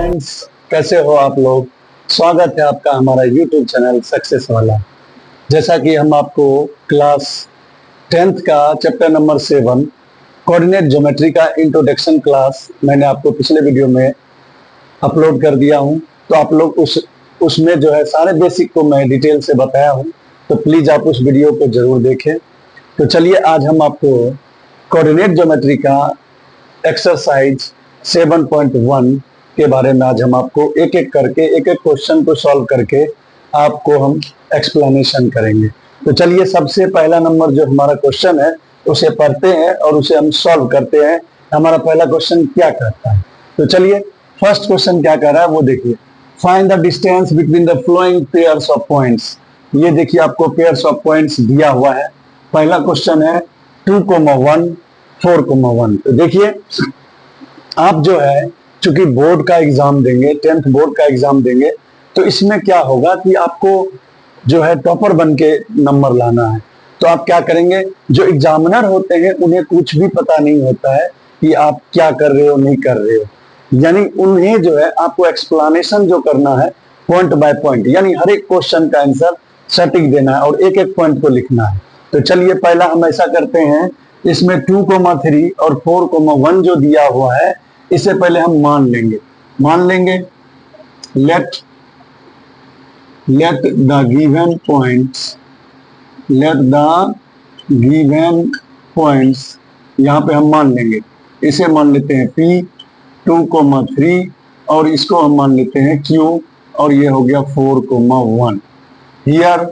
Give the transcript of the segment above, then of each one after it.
Friends, कैसे हो आप लोग। स्वागत है आपका हमारा यूट्यूब चैनल सक्सेस वाला। जैसा कि हम आपको क्लास 10th का चैप्टर नंबर 7 कोऑर्डिनेट ज्योमेट्री का इंट्रोडक्शन क्लास मैंने आपको पिछले वीडियो में अपलोड कर दिया हूं। तो आप लोग उसमें जो है सारे बेसिक को मैं डिटेल से बताया हूं, तो प्लीज आप उस वीडियो को जरूर देखें। तो चलिए आज हम आपको कोऑर्डिनेट ज्योमेट्री का एक्सरसाइज 7.1 के बारे में आज हम आपको एक एक करके एक एक क्वेश्चन को सॉल्व करके आपको हम एक्सप्लेनेशन करेंगे। तो चलिए सबसे पहला नंबर जो हमारा क्वेश्चन है उसे पढ़ते हैं और उसे हम सॉल्व करते हैं। हमारा पहला क्वेश्चन क्या कहता है, तो चलिए फर्स्ट क्वेश्चन क्या कह रहा है वो देखिए। Find the distance between the flowing pairs of points. ये देखिए आपको पेयर्स ऑफ पॉइंट्स दिया हुआ है। पहला क्वेश्चन है 2,1 4,1। तो देखिए आप जो है चूंकि बोर्ड का एग्जाम देंगे, 10th बोर्ड का एग्जाम देंगे, तो इसमें क्या होगा कि आपको जो है टॉपर बन के नंबर लाना है। तो आप क्या करेंगे, जो एग्जामिनर होते हैं उन्हें कुछ भी पता नहीं होता है कि आप क्या कर रहे हो नहीं कर रहे हो, यानी उन्हें जो है आपको एक्सप्लेनेशन जो करना है पॉइंट बाय पॉइंट, यानी हर एक क्वेश्चन का आंसर सटीक देना है और एक एक पॉइंट को लिखना है। तो चलिए पहला हम ऐसा करते हैं, इसमें 2,3 और 4,1 जो दिया हुआ है इसे पहले हम मान लेंगे। लेट द गिवन पॉइंट्स यहां पे हम मान लेंगे। इसे मान लेते हैं P 2,3 और इसको हम मान लेते हैं Q और ये हो गया 4,1 हियर।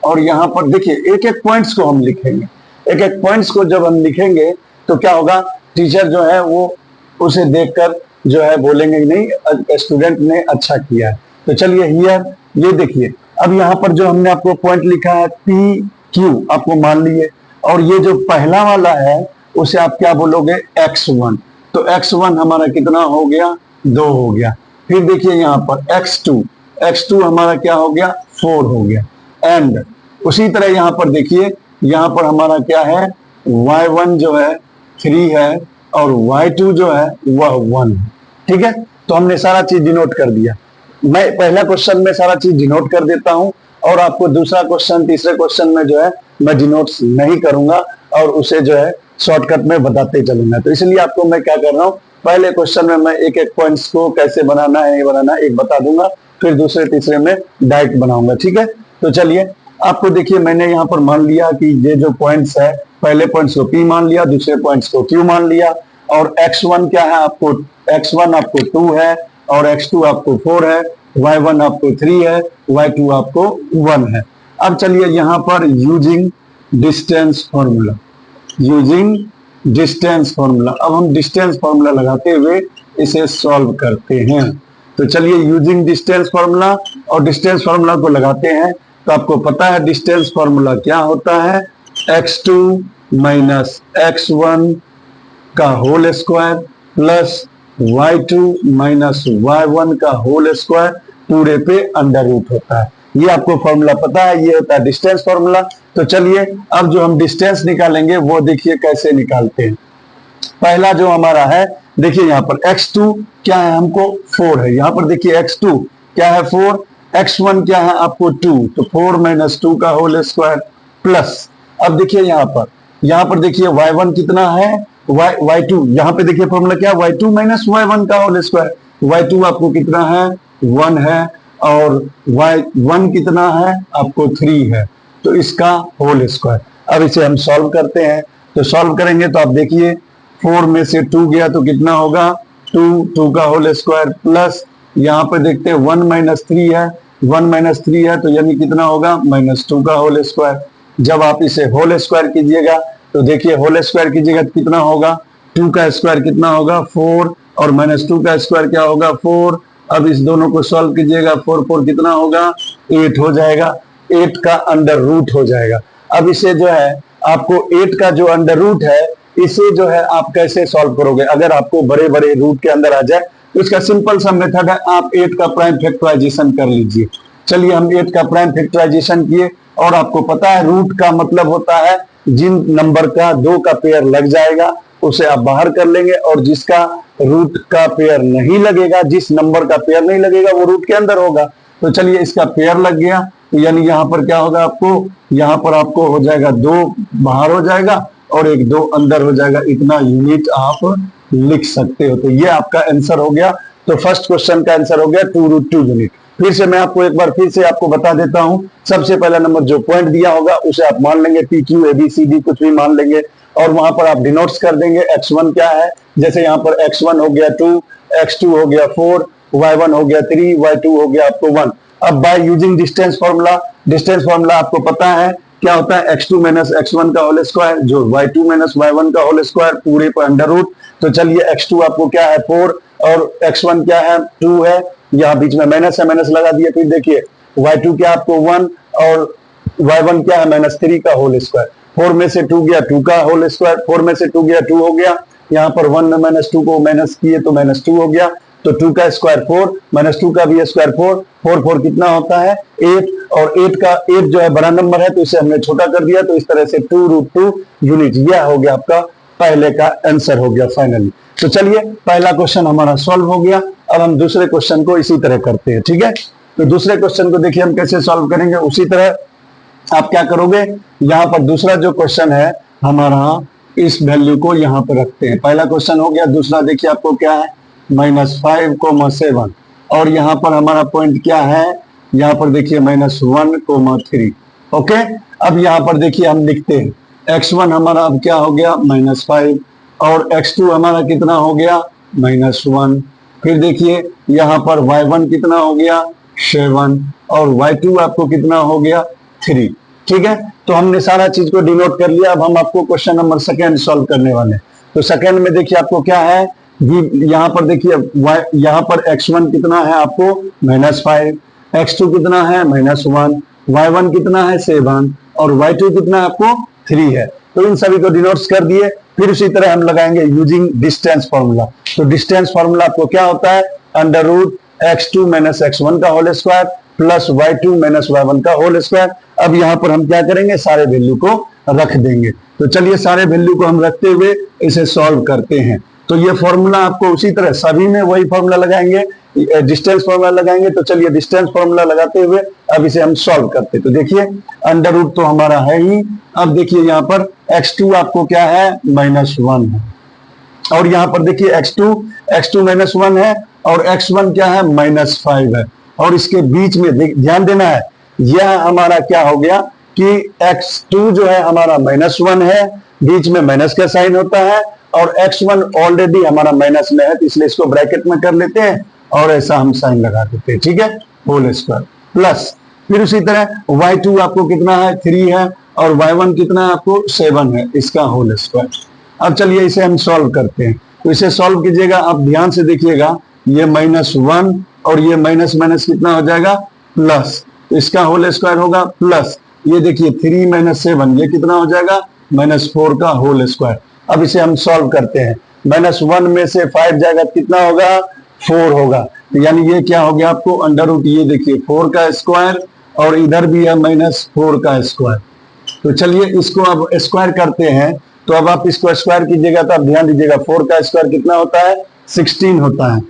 और यहां पर देखिए एक एक पॉइंट्स को हम लिखेंगे। एक एक पॉइंट्स को जब हम लिखेंगे तो क्या होगा, टीचर जो है वो उसे देखकर जो है बोलेंगे नहीं स्टूडेंट ने अच्छा किया है। तो चलिए हियर ये देखिए, अब यहाँ पर जो हमने आपको पॉइंट लिखा है P Q आपको मान लिए, और ये जो पहला वाला है उसे आप क्या बोलोगे X1। तो X1 हमारा कितना हो गया, 2 हो गया। फिर देखिए यहाँ पर X2 हमारा क्या हो गया, 4 हो गया। एंड उसी तरह यहाँ पर देखिए, यहाँ पर हमारा क्या है, Y1 जो है 3 है और Y2 जो है वह 1 है। ठीक है, तो हमने सारा चीज डिनोट कर दिया। मैं पहला क्वेश्चन में सारा चीज डिनोट कर देता हूं और आपको दूसरा क्वेश्चन तीसरे क्वेश्चन में जो है मैं डिनोट नहीं करूंगा और उसे जो है शॉर्टकट में बताते चलूंगा। तो इसलिए आपको मैं क्या कर रहा हूं, पहले क्वेश्चन में मैं एक एक पॉइंट्स को कैसे बनाना है नहीं बनाना एक बता दूंगा, फिर दूसरे तीसरे में डायरेक्ट बनाऊंगा। ठीक है, तो चलिए आपको देखिए मैंने यहाँ पर मान लिया कि ये जो पॉइंट्स है, पहले पॉइंट्स को P मान लिया, दूसरे पॉइंट्स को Q मान लिया, और X1 क्या है आपको, X1 आपको 2 है और X2 आपको 4 है, Y1 आपको 3 है, Y2 आपको 1 है। अब चलिए यहाँ पर यूजिंग डिस्टेंस फॉर्मूला, अब हम डिस्टेंस फॉर्मूला लगाते हुए इसे सॉल्व करते हैं। तो चलिए यूजिंग डिस्टेंस फॉर्मूला, और डिस्टेंस फॉर्मूला को लगाते हैं तो आपको पता है डिस्टेंस फॉर्मूला क्या होता है, X2 माइनस X1 का whole square plus Y2 minus Y1 का होल स्क्वायर पूरे पे अंडर रूट होता है। ये आपको फॉर्मूला पता है, ये होता है डिस्टेंस फॉर्मूला। तो चलिए अब जो हम डिस्टेंस निकालेंगे वो देखिए कैसे निकालते हैं। पहला जो हमारा है देखिए यहाँ पर X2 क्या है, हमको 4 है। यहाँ पर देखिए X2 क्या है 4, X1 क्या है आपको 2, तो 4 माइनस 2 का होल स्क्वायर प्लस, अब देखिए यहाँ पर देखिए Y1 कितना है, Y2 यहाँ पे देखिए फॉर्मूला क्या है, Y2 माइनस Y1 का होल स्क्वायर। Y2 आपको कितना है 1 है और Y1 कितना है आपको 3 है, तो इसका होल स्क्वायर। अब इसे हम सॉल्व करते हैं। तो सॉल्व करेंगे तो आप देखिए 4 में से 2 गया तो कितना होगा 2 का होल स्क्वायर प्लस यहाँ पे देखते हैं 1 माइनस 3 है, 1 माइनस 3 है तो यानी कितना होगा -2 का होल स्क्वायर। जब आप इसे होल स्क्वायर कीजिएगा तो देखिए होल स्क्वायर कीजिएगा तो कितना होगा, 2 का स्क्वायर कितना होगा 4 और -2 का स्क्वायर क्या होगा 4। अब इस दोनों को सॉल्व कीजिएगा, 4 कितना होगा 8 हो जाएगा, 8 का अंडर रूट हो जाएगा। अब इसे जो है आपको 8 का जो अंडर रूट है इसे जो है आप कैसे सॉल्व करोगे, अगर आपको बड़े बड़े रूट के अंदर आ जाए तो इसका सिंपल सा मेथड है, आप 8 का प्राइम फैक्टराइजेशन कर लीजिए। चलिए हम 8 का प्राइम फैक्टराइजेशन किए और आपको पता है रूट का मतलब होता है जिन नंबर का 2 का पेयर लग जाएगा उसे आप बाहर कर लेंगे और जिसका रूट का पेयर नहीं लगेगा, जिस नंबर का पेयर नहीं लगेगा वो रूट के अंदर होगा। तो चलिए इसका पेयर लग गया, तो यानी यहाँ पर क्या होगा आपको, यहाँ पर आपको हो जाएगा 2 बाहर हो जाएगा और 1 2 अंदर हो जाएगा, इतना यूनिट आप लिख सकते हो। तो ये आपका आंसर हो गया। तो फर्स्ट क्वेश्चन का आंसर हो गया 2√2 यूनिट। फिर से मैं आपको एक बार फिर से आपको बता देता हूं। सबसे पहला नंबर जो पॉइंट दिया होगा उसे आप मान लेंगे, PQ ABCD कुछ भी मान लेंगे, और वहां पर आप डिनोट्स कर देंगे x1 क्या है। जैसे यहाँ पर x1 हो गया 2, x2 हो गया 4, y1 हो गया 3, y2 हो गया आपको 1। अब by using distance formula, distance formula आपको पता है क्या होता है, x2 माइनस x1 का होल स्क्वायर, जो y2 माइनस y1 का होल स्क्वायर पूरे पर अंडर रूट। तो चलिए x2 आपको क्या है 4 और x1 क्या है 2 है, यहाँ बीच में माइनस है, माइनस लगा दिए। फिर देखिए y2 क्या आपको 1 और y1 क्या है -3 का होल स्क्वायर। 4 में से 2 गया 2 का होल स्क्वायर, 4 में से 2 गया 2 हो गया। यहाँ पर 1 में -2 को माइनस किए तो -2 हो गया। तो 2 का स्क्वायर 4, -2 का भी स्क्वायर 4, 4 कितना होता है 8, और 8 जो है बड़ा नंबर है तो इसे हमने छोटा कर दिया। तो इस तरह से 2√2 यूनिट, यह हो गया आपका पहले का आंसर हो गया फाइनली। तो चलिए पहला क्वेश्चन हमारा सॉल्व हो गया। अब हम दूसरे क्वेश्चन को इसी तरह करते हैं, ठीक है। तो दूसरे क्वेश्चन को देखिए हम कैसे सॉल्व करेंगे। उसी तरह आप क्या करोगे, यहाँ पर दूसरा जो क्वेश्चन है हमारा, इस वैल्यू को यहाँ पर रखते हैं। पहला क्वेश्चन हो गया। दूसरा देखिए आपको क्या है -5,7, और यहाँ पर हमारा पॉइंट क्या है, यहाँ पर देखिए -1,3। ओके, अब यहाँ पर देखिए हम लिखते हैं x1 हमारा अब क्या हो गया -5, और x2 हमारा कितना हो गया -1। फिर देखिए यहाँ पर y1 कितना हो गया 7, और y2 आपको कितना हो गया 3। ठीक है, तो हमने सारा चीज को डिनोट कर लिया। अब हम आपको क्वेश्चन नंबर सेकेंड सॉल्व करने वाले हैं। तो सेकेंड में देखिए आपको क्या है, यहाँ पर देखिए यहाँ पर x1 कितना है आपको -5, x2 कितना है -1, y1 कितना है 7, और y2 कितना है आपको 3 है। तो इन सभी को डिनोट्स कर दिए। फिर उसी तरह हम लगाएंगे यूजिंग डिस्टेंस फॉर्मूला। तो डिस्टेंस फॉर्मूला आपको क्या होता है, √x2 माइनस x1 का whole square plus y2 minus y1 का होल स्क्वायर। अब यहाँ पर हम क्या करेंगे, सारे वैल्यू को रख देंगे। तो चलिए सारे वैल्यू को हम रखते हुए इसे सॉल्व करते हैं। तो ये फॉर्मूला आपको उसी तरह सभी में वही फॉर्मूला लगाएंगे, डिस्टेंस फॉर्मूला लगाएंगे। तो चलिए डिस्टेंस फॉर्मूला लगाते हुए अब इसे हम सॉल्व करते हैं। तो देखिए √, तो हमारा है ही। अब देखिए यहाँ पर x2 आपको क्या है -1 है, और यहाँ पर देखिए x2 -1 है, और x1 क्या है -5 है, और इसके बीच में ध्यान देना है, यह हमारा क्या हो गया कि x2 जो है हमारा -1 है, बीच में माइनस का साइन होता है, और x1 ऑलरेडी हमारा माइनस में है, तो इसलिए इसको ब्रैकेट में कर लेते हैं और ऐसा हम साइन लगा देते हैं। ठीक है, होल स्क्वायर प्लस, फिर उसी तरह y2 आपको कितना है 3 है, और y1 कितना है आपको 7 है, इसका होल स्क्वायर। अब चलिए इसे हम सॉल्व करते हैं। तो इसे सॉल्व कीजिएगा, आप ध्यान से देखिएगा, ये -1 और ये माइनस माइनस कितना हो जाएगा प्लस, तो इसका होल स्क्वायर होगा प्लस, ये देखिए 3 - 7 ये कितना हो जाएगा -4 का होल स्क्वायर। अब इसे हम सॉल्व करते हैं। -1 में से 5 जाएगा कितना होगा 4 होगा, तो यानी ये क्या हो गया आपको √, ये देखिए 4 का स्क्वायर, और इधर भी है -4 का स्क्वायर। तो चलिए इसको अब स्क्वायर करते हैं। तो अब आप इसको स्क्वायर कीजिएगा तो आप ध्यान दीजिएगा, 4 का स्क्वायर कितना होता है 16 होता है।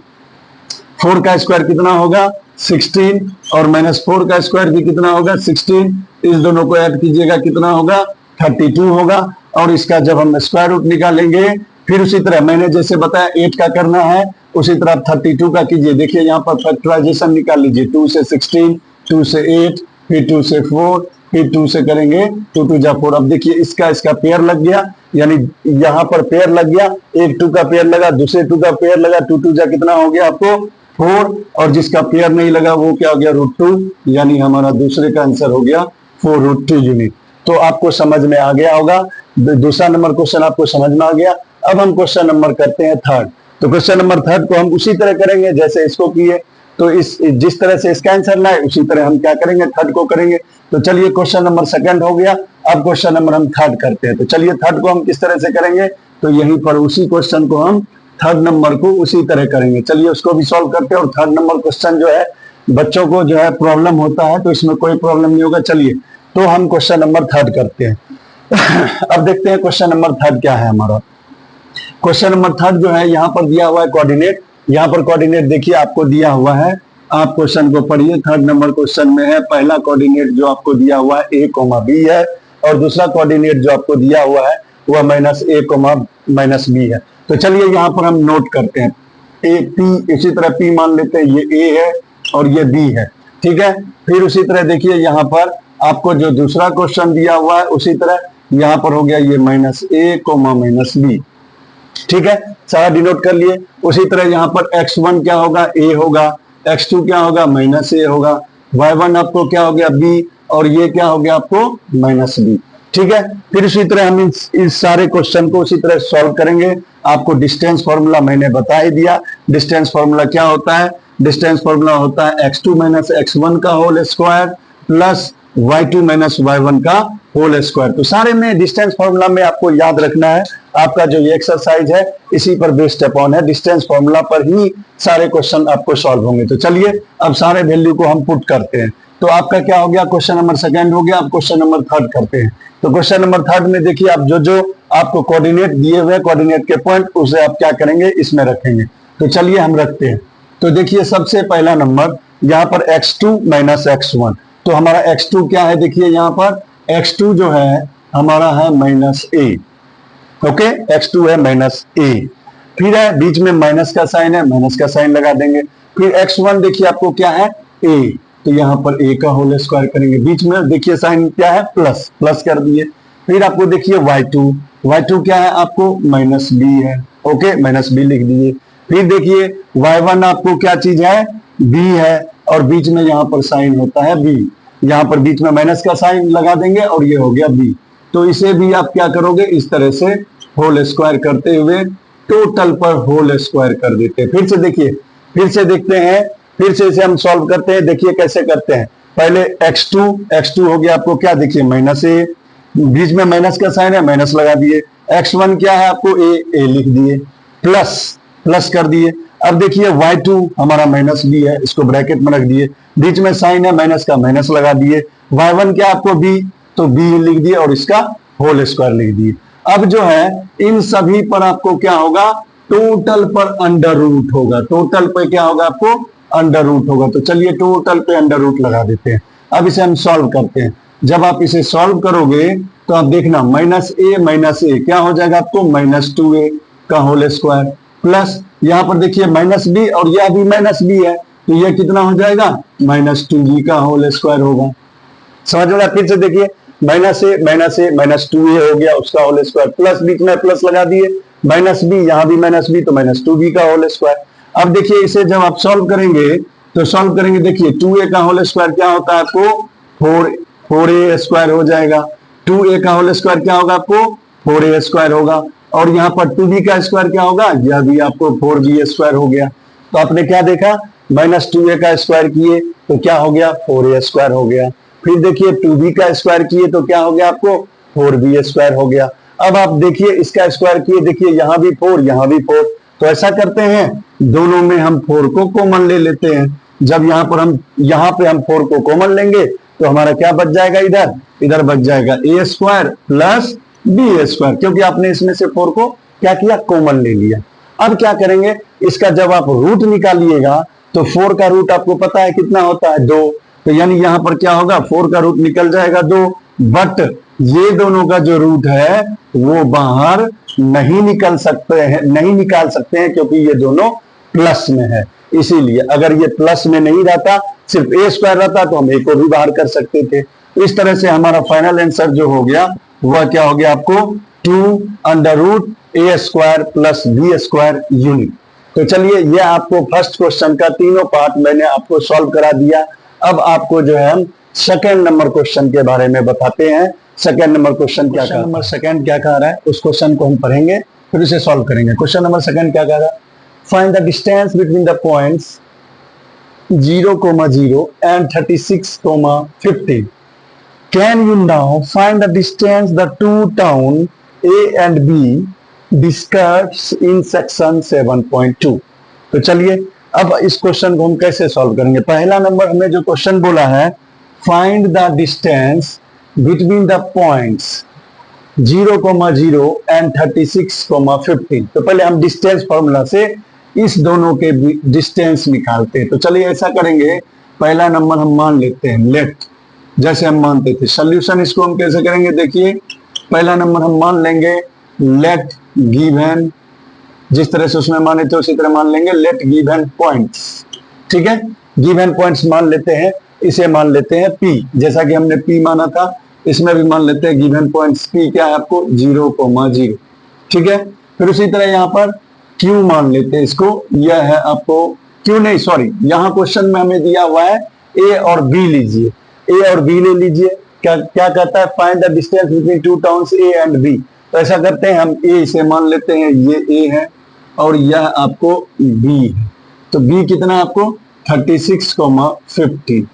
4 का स्क्वायर कितना होगा 16, और -4 का स्क्वायर भी कितना होगा 16। इस दोनों को ऐड कीजिएगा कितना होगा 32 होगा, और इसका जब हम स्क्वायर रूट निकालेंगे, फिर उसी तरह मैंने जैसे बताया 8 का करना है, उसी तरह 32 का कीजिए। देखिए यहाँ पर फैक्टराइजेशन निकाल लीजिए, 2 से 16, 2 से 8, फिर 2 से 4, फिर 2 से करेंगे 2 2 जा 4। अब देखिए इसका पेयर लग गया, यानी यहाँ पर पेयर लग गया, एक 2 का पेयर लगा, दूसरे 2 का पेयर लगा, 2 2 जा कितना हो गया आपको 4, और जिसका पेयर नहीं लगा वो क्या हो गया √2, यानी हमारा दूसरे का आंसर हो गया 4√2 यूनिट। तो आपको समझ में आ गया होगा, दूसरा नंबर क्वेश्चन आपको समझ में आ गया। अब हम क्वेश्चन नंबर करते हैं थर्ड। तो क्वेश्चन नंबर थर्ड को हम उसी तरह करेंगे जैसे इसको किए। तो इस जिस तरह से इसका आंसर लाए उसी तरह हम क्या करेंगे थर्ड को करेंगे। तो चलिए क्वेश्चन नंबर सेकंड हो गया, अब क्वेश्चन नंबर हम थर्ड करते हैं। तो चलिए थर्ड को हम किस तरह से करेंगे, तो यहीं पर उसी क्वेश्चन को हम थर्ड नंबर को उसी तरह करेंगे। चलिए उसको भी सॉल्व करते हैं। और थर्ड नंबर क्वेश्चन जो है बच्चों को जो है प्रॉब्लम होता है, तो इसमें कोई प्रॉब्लम नहीं होगा। चलिए तो हम क्वेश्चन नंबर थर्ड करते हैं। अब देखते हैं क्वेश्चन नंबर थर्ड क्या है हमारा। क्वेश्चन नंबर थर्ड जो है यहाँ पर दिया हुआ है कोऑर्डिनेट, यहाँ पर कोऑर्डिनेट देखिए आपको दिया हुआ है, आप क्वेश्चन को पढ़िए। थर्ड नंबर क्वेश्चन में है पहला कोऑर्डिनेट जो आपको दिया हुआ है a, b है, और दूसरा कोऑर्डिनेट जो आपको दिया हुआ है वह -a, -b है। तो चलिए यहाँ पर हम नोट करते हैं a, p, इसी तरह p मान लेते हैं, ये a है और ये b है, ठीक है। फिर उसी तरह देखिए यहाँ पर आपको जो दूसरा क्वेश्चन दिया हुआ है उसी तरह यहाँ पर हो गया ये -a, -b, ठीक है, सारा डिनोट कर लिए। उसी तरह यहाँ पर x1 क्या होगा, a होगा, x2 क्या होगा, -a होगा, y1 आपको क्या हो गया, b, और ये क्या हो गया आपको -b, ठीक है। फिर उसी तरह हम इस सारे क्वेश्चन को उसी तरह सॉल्व करेंगे। आपको डिस्टेंस फॉर्मूला मैंने बता ही दिया। डिस्टेंस फॉर्मूला क्या होता है, डिस्टेंस फॉर्मूला होता है x2 - x1 का whole square plus y2 - y1 का होल स्क्वायर। तो सारे में डिस्टेंस फॉर्मूला में आपको याद रखना है, आपका जो ये एक्सरसाइज है इसी पर बेस्ड अपॉन है, डिस्टेंस फॉर्मूला पर ही सारे क्वेश्चन आपको सॉल्व होंगे। तो चलिए अब सारे वैल्यू को हम पुट करते हैं। तो आपका क्या हो गया, क्वेश्चन नंबर सेकंड हो गया। अब क्वेश्चन नंबर थर्ड करते हैं। तो क्वेश्चन नंबर थर्ड में देखिए आप जो आपको कोऑर्डिनेट दिए हुए कोऑर्डिनेट के पॉइंट उसे आप क्या करेंगे, इसमें रखेंगे। तो चलिए हम रखते हैं। तो देखिए सबसे पहला नंबर यहाँ पर x2 - x1, तो हमारा x2 क्या है, देखिए यहाँ पर x2 जो है हमारा है -a, ओके, x2 है -a। फिर है बीच में माइनस का साइन है, माइनस का साइन लगा देंगे। फिर x1 देखिए आपको क्या है, a, तो यहाँ पर a का होल स्क्वायर करेंगे। बीच में देखिए साइन क्या है, प्लस, प्लस कर दिए। फिर आपको देखिए y2 क्या है आपको -b है, ओके, -b लिख दिए। फिर देखिए y1 आपको क्या चीज है, b है, और बीच में यहाँ पर साइन होता है b, यहाँ पर बीच में माइनस का साइन लगा देंगे और ये हो गया b। तो इसे भी आप क्या करोगे, इस तरह से होल स्क्वायर करते हुए टोटल पर होल स्क्वायर कर देते हैं। फिर से देखिए, फिर से देखते हैं, फिर से इसे हम सॉल्व करते हैं। देखिए कैसे करते हैं। पहले x2 हो गया आपको क्या, देखिए -a, बीच में माइनस का साइन है, माइनस लगा दिए। x1 क्या है आपको a लिख दिए, प्लस कर दिए। अब देखिए y2 हमारा -b है, इसको ब्रैकेट में रख दिए। बीच में साइन है माइनस का, माइनस लगा दिए। y1 क्या आपको b, तो b लिख दिए और इसका होल स्क्वायर लिख दिए। अब जो है इन सभी पर आपको क्या होगा, टोटल पर अंडर रूट होगा। टोटल पे क्या होगा आपको, अंडर रूट होगा। तो चलिए टोटल पे अंडर रूट लगा देते हैं। अब इसे हम सॉल्व करते हैं। जब आप इसे सॉल्व करोगे तो आप देखना -a क्या हो जाएगा आपको, -2a का होल स्क्वायर, प्लस यहाँ पर देखिए -b और यह भी -b है, तो यह कितना हो जाएगा, -2b का होल स्क्वायर होगा। समझ में आया? फिर से देखिए -a -2a हो गया, उसका होल स्क्वायर, प्लस बीच में प्लस लगा दिए, -b, यहाँ भी -b तो -2b का होल स्क्वायर। अब देखिए इसे जब आप सॉल्व करेंगे तो सॉल्व करेंगे, देखिए 2a का होल स्क्वायर क्या होता है आपको, 4a स्क्वायर हो जाएगा। 2a का होल स्क्वायर क्या होगा आपको, 4a स्क्वायर होगा। और यहाँ पर 2b का स्क्वायर क्या होगा, यह भी आपको 4b स्क्वायर हो गया। तो आपने क्या देखा, -2a का स्क्वायर किए तो क्या हो गया, 4a स्क्वायर हो गया। फिर देखिए 2b का स्क्वायर किए तो क्या हो गया आपको, 4b स्क्वायर हो गया। अब आप देखिए इसका स्क्वायर किए, देखिए यहाँ भी 4, यहाँ भी 4, तो ऐसा करते हैं दोनों में हम 4 को कॉमन ले लेते हैं। जब यहाँ पे हम 4 को कॉमन लेंगे तो हमारा क्या बच जाएगा, इधर बच जाएगा a square plus b square, क्योंकि आपने इसमें से 4 को क्या किया, कॉमन ले लिया। अब क्या करेंगे, इसका जब आप रूट निकालिएगा तो 4 का रूट आपको पता है कितना होता है, 2, तो यानी यहां पर क्या होगा, 4 का रूट निकल जाएगा 2, बट ये दोनों का जो रूट है वो बाहर नहीं निकाल सकते हैं क्योंकि ये दोनों प्लस में है। इसीलिए अगर ये प्लस में नहीं रहता, सिर्फ a स्क्वायर रहता तो हम a को भी बाहर कर सकते थे। इस तरह से हमारा फाइनल आंसर जो हो गया वह क्या हो गया आपको, 2√a square plus b square unit. तो चलिए ये आपको फर्स्ट क्वेश्चन का तीनों पार्ट मैंने आपको सॉल्व करा दिया। अब आपको जो है हम सेकेंड नंबर क्वेश्चन के बारे में बताते हैं। सेकेंड नंबर क्वेश्चन क्या कह रहा है, उस क्वेश्चन को हम पढ़ेंगे फिर उसे सॉल्व करेंगे। क्वेश्चन नंबर सेकेंड क्या कह रहा है, find the distance between the points 0,0 and 36,50. Can you now find the distance the two towns A and B discuss in section 7.2. तो चलिए अब इस क्वेश्चन को हम कैसे सॉल्व करेंगे। पहला नंबर हमें जो क्वेश्चन बोला है, find the distance between the points 0,0 and 36,15। तो पहले हम डिस्टेंस फॉर्मूला से इस दोनों के डिस्टेंस निकालते हैं। तो चलिए ऐसा करेंगे, पहला नंबर हम मान लेते हैं लेट, जैसे हम मानते थे। सोल्यूशन इसको हम कैसे करेंगे, देखिए पहला नंबर हम मान लेंगे लेट गिवन, जिस तरह से उसमें माने थे उसी तरह मान लेंगे लेट गिवन पॉइंट्स। ठीक है, गिवन पॉइंट्स मान लेते हैं, इसे मान लेते हैं P, जैसा कि हमने P माना था इसमें भी मान लेते हैं गिवन पॉइंट्स P क्या है आपको 0,0। ठीक है, फिर उसी तरह यहाँ पर Q मान लेते हैं, इसको यह है आपको Q नहीं सॉरी, यहाँ क्वेश्चन में हमें दिया हुआ है A और B लीजिए, A और B ले लीजिए। क्या क्या कहता है, find the distance between two towns A and B। तो ऐसा करते हैं हम A इसे मान लेते हैं, ये A है और यह आपको B है। तो B कितना आपको 36,15,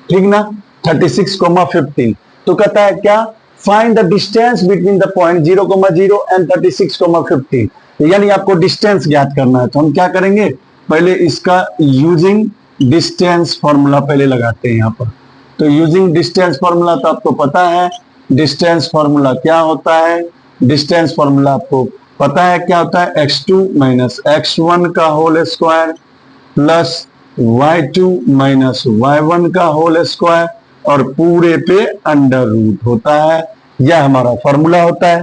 ठीक ना, 36,15। तो कहता है क्या, find the distance between the point 0,0 and 36,15। यानी आपको डिस्टेंस ज्ञात करना है। तो हम क्या करेंगे, पहले इसका यूजिंग डिस्टेंस फॉर्मूला पहले लगाते हैं यहाँ पर। तो यूजिंग डिस्टेंस फॉर्मूला तो आपको पता है, डिस्टेंस फॉर्मूला क्या होता है, डिस्टेंस फॉर्मूला आपको पता है क्या होता है, x2 माइनस x1 का whole square plus y2 minus y1 का होल स्क्वायर और पूरे पे अंडर रूट होता है। यह हमारा फॉर्मूला होता है।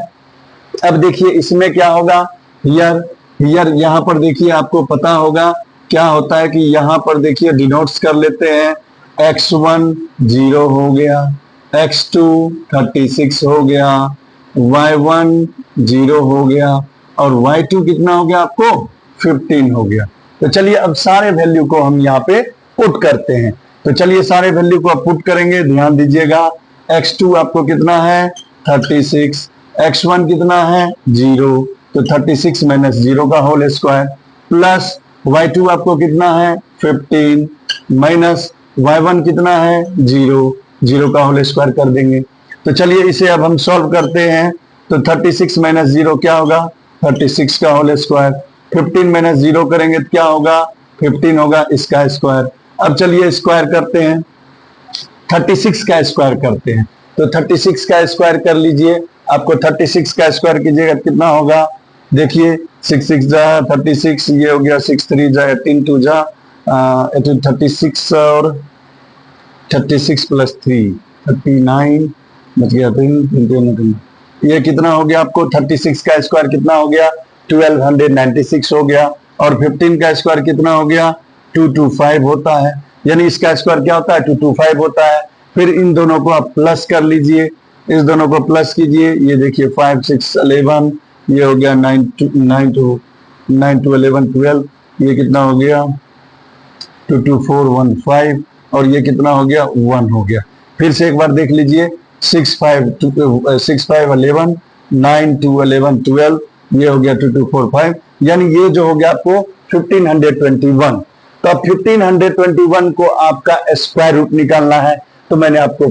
अब देखिए इसमें क्या होगा, हियर यहाँ पर देखिए आपको पता होगा क्या होता है कि यहाँ पर देखिए डिनोट्स कर लेते हैं, x1 0 हो गया, x2 36 हो गया, y1 0 हो गया और y2 कितना हो गया आपको 15 हो गया। तो चलिए अब सारे वैल्यू को हम यहाँ पे पुट करते हैं। तो चलिए सारे वैल्यू को आप पुट करेंगे, ध्यान दीजिएगा। x2 आपको कितना है 36, x1 कितना है 0, तो 36 माइनस 0 का होल स्क्वायर प्लस y2 आपको कितना है 15 माइनस y1 कितना है 0, 0 का होल स्क्वायर कर देंगे। तो चलिए इसे अब हम सॉल्व करते हैं। तो 36 माइनस 0 क्या होगा 36 का होल स्क्वायर, 15 माइनस 0 करेंगे तो क्या होगा 15 होगा, इसका स्क्वायर। अब चलिए स्क्वायर करते हैं, 36 का स्क्वायर करते हैं। तो 36 का स्क्वायर कर लीजिए, आपको 36 का स्क्वायर कीजिएगा कितना होगा, देखिए 6 6 जा 36, ये हो गया 6 3 जा 18 2 जा 36 और 36 प्लस 3 39 बच गया 3, ये कितना हो गया आपको 36 का स्क्वायर कितना हो गया 1296 हो गया और 15 का स्क्वायर कितना हो गया 225 होता है। यानी इसका स्क्वायर क्या होता है 225 होता है। फिर इन दोनों को आप प्लस कर लीजिए, इस दोनों को प्लस कीजिए, ये देखिए 5 6 11, ये हो गया 9 to 11 12, ये कितना हो गया 22415 और ये कितना हो गया 1 हो गया। फिर से एक बार देख लीजिए 6 5 11, 9 to 11 12, ये हो गया 2245, यानी ये जो हो गया आपको 1521। तो अब 1521 को आपका स्क्वायर रूट निकालना है। तो मैंने आपको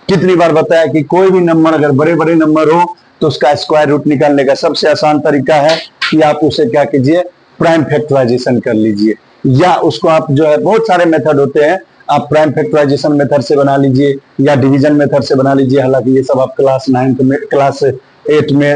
कितनी बार बताया कि कोई भी नंबर अगर बड़े बड़े नंबर हो तो उसका स्क्वायर रूट निकालने का सबसे आसान तरीका है कि आप उसे क्या कीजिए प्राइम फैक्टराइजेशन कर लीजिए, या उसको आप जो है बहुत सारे मेथड होते हैं, आप प्राइम फैक्टराइजेशन मेथड से बना लीजिए या डिवीजन मेथड से बना लीजिए। हालांकि ये सब आप क्लास 9 में क्लास 8 में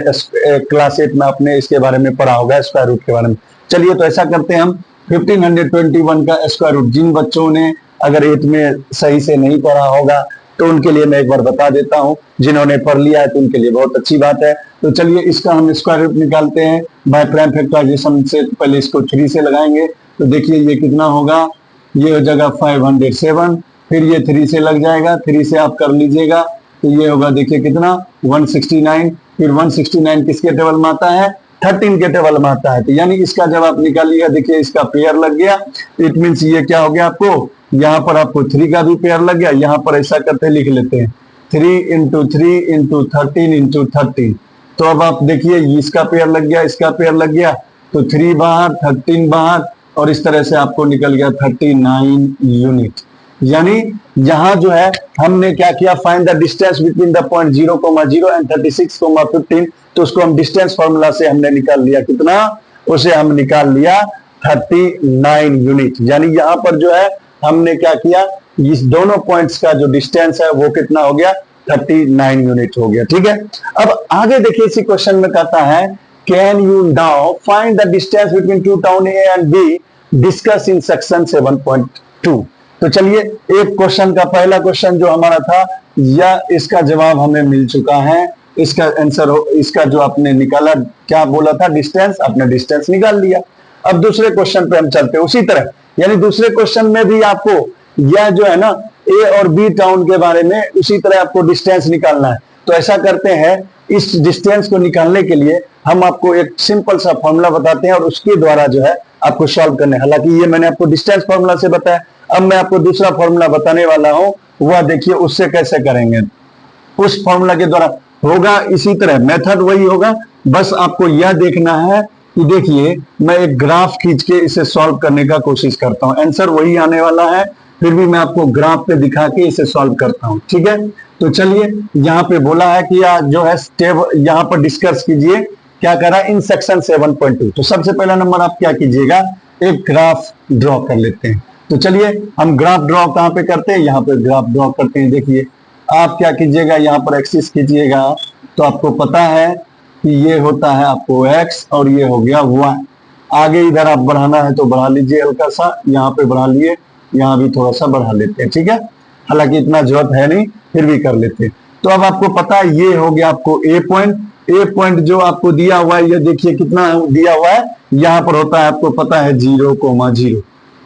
आपने इसके बारे में पढ़ा होगा स्क्वायर रूट के बारे में। चलिए तो ऐसा करते हैं हम 1521 का स्क्वायर रूट। जिन बच्चों ने अगर 8 में सही से नहीं पढ़ा होगा तो उनके लिए मैं एक बार बता देता हूं, जिन्होंने पढ़ लिया है तो उनके लिए बहुत अच्छी बात है। तो चलिए इसका हम स्क्वायर रूट निकालते हैं बाय प्राइम फैक्टराइजेशन से। पहले इसको 3 से लगाएंगे तो देखिए ये कितना होगा, ये हो जाएगा 507, फिर ये 3 से लग जाएगा, 3 से आप कर लीजिएगा तो ये होगा देखिए कितना 169, फिर 169 किसके टेबल में आता है 13 के टेबल में आता है। तो यानी इसका जब आप निकालिएगा देखिए इसका पेयर लग गया, इट मीन्स ये क्या हो गया आपको, यहाँ पर आपको 3 का भी पेयर लग गया। यहाँ पर ऐसा करते लिख लेते हैं 3 into 3 into 13 into 13। तो अब आप देखिए इसका पेयर लग गया, इसका पेयर लग गया, तो 3 बाहर 13 बाहर और इस तरह से आपको निकल गया 39 यूनिट। यानी यहाँ जो है हमने क्या किया, find the distance between the point 0,0 and 36,15। तो उसको हम डिस्टेंस फॉर्मूला से हमने निकाल लिया कितना, उसे हम निकाल लिया 39 यूनिट। यानी यहाँ पर जो है हमने क्या किया, इस दोनों पॉइंट्स का जो डिस्टेंस है वो कितना हो गया 39 यूनिट हो गया। ठीक है, अब आगे देखिए इसी क्वेश्चन में कहता है can you now find the distance between two town A and be discuss in section 7.2। तो चलिए एक क्वेश्चन का पहला क्वेश्चन जो हमारा था या इसका जवाब हमें मिल चुका है, इसका आंसर हो, इसका जो आपने निकाला क्या बोला था डिस्टेंस, आपने डिस्टेंस निकाल लिया। अब दूसरे क्वेश्चन पे हम चलते हैं उसी तरह, यानी दूसरे क्वेश्चन में भी आपको यह जो है ना ए और बी टाउन के बारे में उसी तरह आपको डिस्टेंस निकालना है। तो ऐसा करते हैं, इस डिस्टेंस को निकालने के लिए हम आपको एक सिंपल सा फॉर्मूला बताते हैं और उसके द्वारा जो है आपको सॉल्व करने। हालांकि ये मैंने आपको डिस्टेंस फॉर्मूला से बताया, अब मैं आपको दूसरा फॉर्मूला बताने वाला हूं, वह देखिए उससे कैसे करेंगे। उस फॉर्मूला के द्वारा होगा इसी तरह, मेथड वही होगा, बस आपको यह देखना है कि देखिए मैं एक ग्राफ खींच के इसे सॉल्व करने का कोशिश करता हूं, आंसर वही आने वाला है, फिर भी मैं आपको ग्राफ पे दिखा के इसे सॉल्व करता हूं। ठीक है, तो चलिए यहाँ पे बोला है कि जो है स्टेप यहाँ पर डिस्कस कीजिए, क्या करा इन सेक्शन 7.2। तो सबसे पहला नंबर आप क्या कीजिएगा, एक ग्राफ ड्रॉ कर लेते हैं। तो चलिए हम ग्राफ ड्रॉ कहाँ पे करते हैं, यहाँ पे ग्राफ ड्रॉ करते हैं। देखिए आप क्या कीजिएगा, यहाँ पर एक्सिस कीजिएगा, तो आपको पता है कि ये होता है आपको x और ये हो गया y। आगे इधर आप बढ़ाना है तो बढ़ा लीजिए, हल्का सा यहाँ पे बढ़ा लिए, यहाँ भी थोड़ा सा बढ़ा लेते हैं। ठीक है, हालांकि इतना जरूरत है नहीं, फिर भी कर लेते हैं। तो अब आपको पता है ये हो गया आपको ए पॉइंट जो आपको दिया हुआ है, ये देखिए कितना दिया हुआ है, यहाँ पर होता है आपको पता है 0,0।